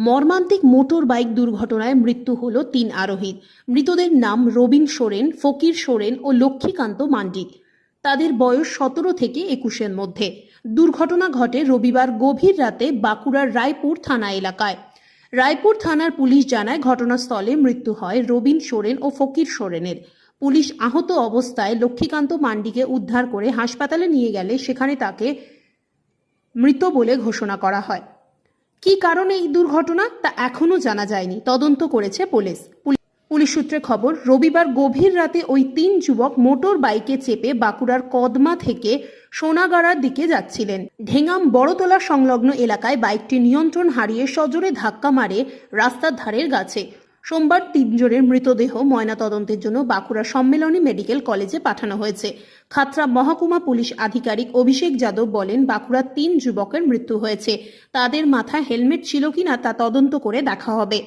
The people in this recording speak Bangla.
মর্মান্তিক মোটর বাইক দুর্ঘটনায় মৃত্যু হল ৩ আরোহীর। মৃতদের নাম রবিন সোরেন, ফকির সোরেন ও লক্ষ্মীকান্ত মান্ডি। তাদের বয়স ১৭ থেকে ২১-এর মধ্যে। দুর্ঘটনা ঘটে রবিবার গভীর রাতে বাঁকুড়ার রায়পুর থানা এলাকায়। রায়পুর থানার পুলিশ জানায়, ঘটনাস্থলে মৃত্যু হয় রবিন সোরেন ও ফকির সোরেনের। পুলিশ আহত অবস্থায় লক্ষ্মীকান্ত মান্ডিকে উদ্ধার করে হাসপাতালে নিয়ে গেলে সেখানে তাকে মৃত বলে ঘোষণা করা হয়। কী কারণে এই দুর্ঘটনা তা এখনও জানা যায়নি, তদন্ত করেছে পুলিশ। পুলিশ সূত্রে খবর, রবিবার গভীর রাতে ওই ৩ যুবক মোটর বাইকে চেপে বাঁকুড়ার কদমা থেকে সোনাগাড়ার দিকে যাচ্ছিলেন। ঢেঙ্গাম বড়তলা সংলগ্ন এলাকায় বাইকটি নিয়ন্ত্রণ হারিয়ে সজোরে ধাক্কা মারে রাস্তার ধারের গাছে। সোমবার ৩ জনের মৃতদেহ ময়নাতদন্তের জন্য বাঁকুড়া সম্মেলনী মেডিকেল কলেজে পাঠানো হয়েছে। খাতড়া মহকুমা পুলিশ আধিকারিক অভিষেক যাদব বলেন, বাঁকুড়ার ৩ যুবকের মৃত্যু হয়েছে। তাদের মাথায় হেলমেট ছিল কিনা তা তদন্ত করে দেখা হবে।